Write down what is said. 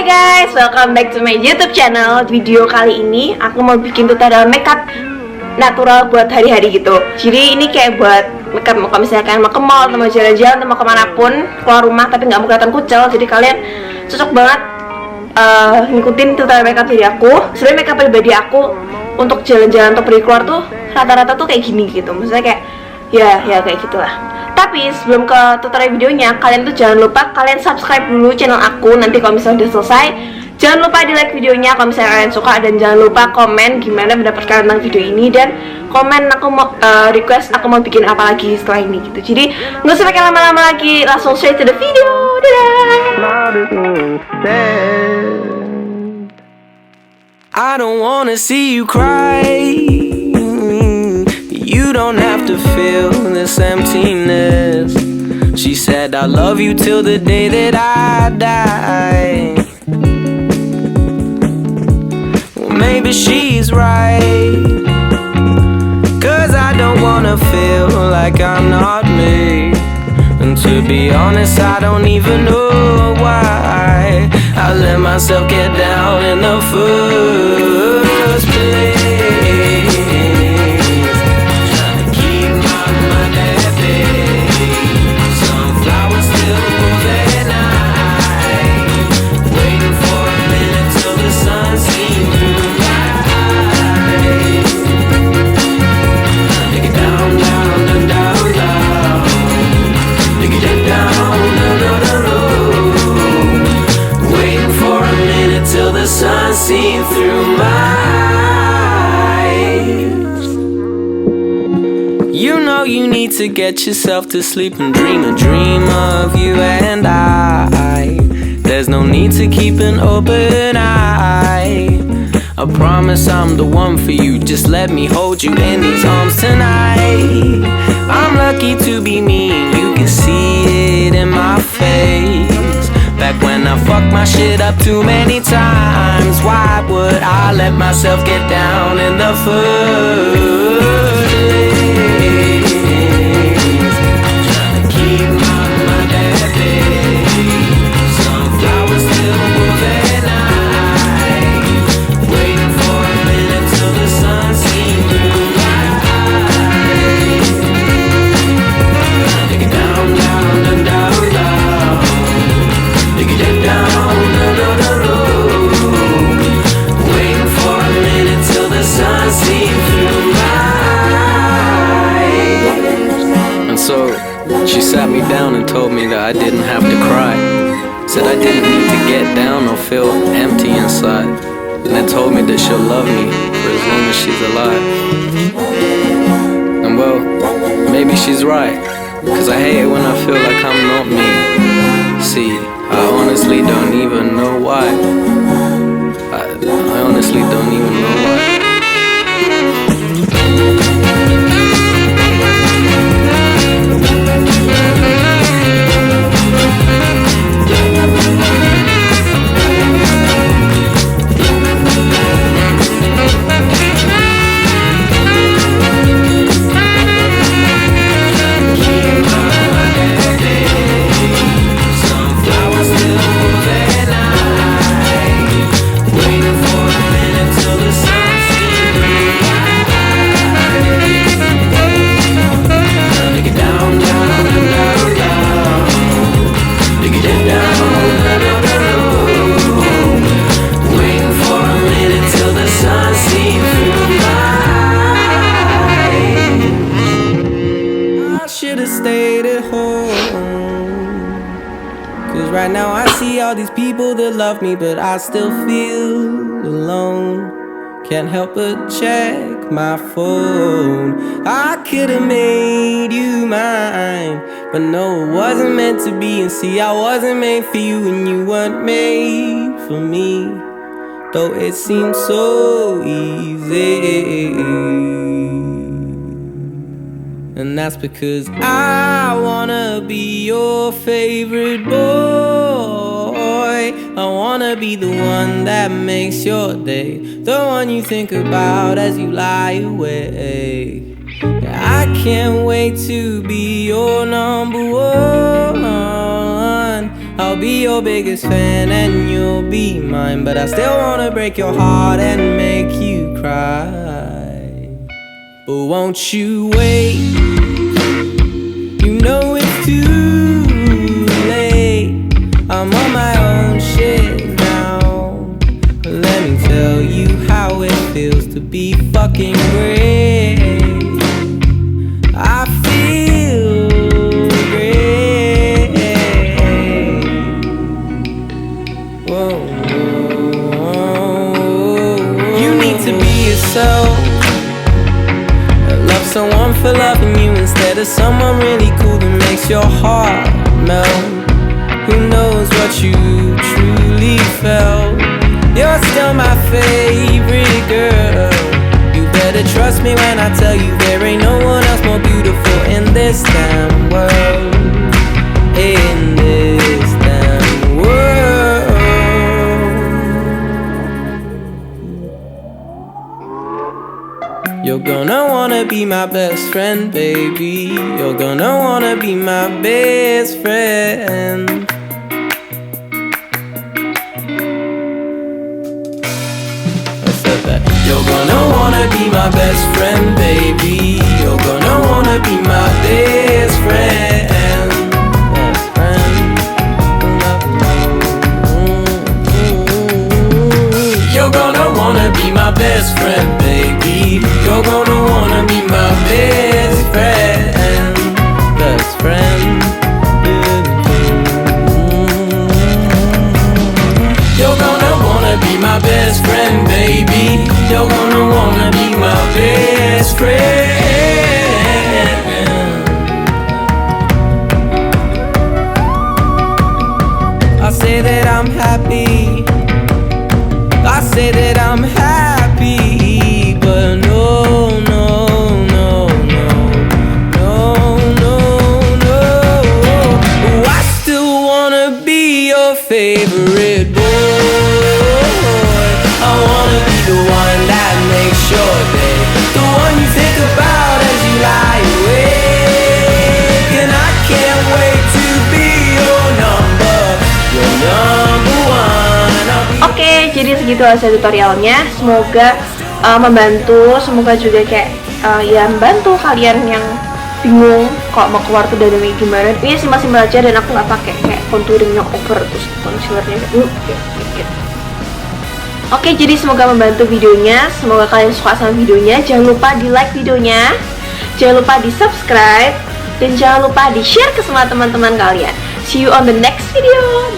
guys, welcome back to my YouTube channel. Video kali ini aku mau bikin tutorial makeup natural buat hari-hari gitu. Jadi ini kayak buat makeup kalau misalnya kalian mau ke mall, atau mau jalan-jalan, atau mau kemanapun, keluar rumah tapi nggak mau kelihatan kucel. Jadi kalian cocok banget ngikutin tutorial makeup dari aku. Sebenarnya makeup pribadi aku untuk jalan-jalan atau pergi keluar tuh rata-rata tuh kayak gini gitu. Maksudnya kayak ya kayak gitulah. Tapi sebelum ke tutorial videonya, kalian tuh jangan lupa kalian subscribe dulu channel aku. Nanti kalau misalnya udah selesai, jangan lupa di like videonya kalau misalnya kalian suka. Dan jangan lupa komen gimana pendapat kalian tentang video ini. Dan komen aku mau request aku mau bikin apa lagi setelah ini gitu. Jadi nggak usah pakai lama-lama lagi, langsung straight to the video. Dadah. I don't wanna see you cry. You don't have to feel this emptiness. She said I love you till the day that I die. Well, maybe she's right, 'cause I don't wanna feel like I'm not me. And to be honest, I don't even know why I let myself get down in the first place. Seen through my eyes. You know you need to get yourself to sleep and dream a dream of you and I. There's no need to keep an open eye. I promise I'm the one for you. Just let me hold you in these arms tonight. I'm lucky to be me, you can see it in my face. Back when I fucked my shit up too many times, why would I let myself get down in the first place? Trying to keep my mind at bay. Sunflowers still move at night. Waiting for a minute till the sun seems through my eyes. Take it down, down, down, down, down. Take it down, no, no, no, no. Waiting for a minute till the sun seems through my eyes. And so she sat me down and told me that I didn't have to cry. Said I didn't need to get down or feel empty inside. And then told me that she'll love me for as long as she's alive. And well, maybe she's right, 'cause I hate it when I feel like I'm not me. See, I honestly don't even know why. I honestly don't even know why. Right now I see all these people that love me, but I still feel alone. Can't help but check my phone. I could've made you mine, but no, it wasn't meant to be. And see, I wasn't made for you, and you weren't made for me, though it seemed so easy. And that's because I wanna be your favorite boy. I wanna be the one that makes your day, the one you think about as you lie awake. I can't wait to be your number one. I'll be your biggest fan and you'll be mine, but I still wanna break your heart and make you cry. But won't you wait? You know it's too late. I'm on my own shit now. Let me tell you how it feels to be fucking great. I feel great. Whoa, you need to be yourself. Love someone for loving you instead of someone really cool that makes your heart melt. Who knows what you truly felt? You're still my favorite girl. You better trust me when I tell you there ain't no one else more beautiful in this damn world. In this damn world. You're gonna wanna be my best friend, baby. You're gonna wanna be my best friend. You're gonna wanna be my best friend, baby. You're gonna wanna be my best friend. Best friend. You're gonna wanna be my best friend, baby. You're gonna wanna be my best friend. Best friend. You're gonna wanna be my best friend, baby. You're gonna wanna be my best friend. I say that I'm happy. I say that I'm happy, but no, no, no, no, no, no, no. I still wanna be your favorite boy. I wanna be the one that makes your day, the one you think about as you lie awake. And I can't wait to be your number one. Oke, jadi segitu hasil tutorialnya. Semoga membantu, semoga juga kayak ya membantu kalian yang bingung kok mau keluar tuh dari gimana. Ini simpel-simpel aja dan aku nggak pakai kayak contouring yang over terus concealernya kayak dikit. Oke, jadi semoga membantu videonya. Semoga kalian suka sama videonya. Jangan lupa di like videonya, jangan lupa di subscribe, dan jangan lupa di share ke semua teman-teman kalian. See you on the next video.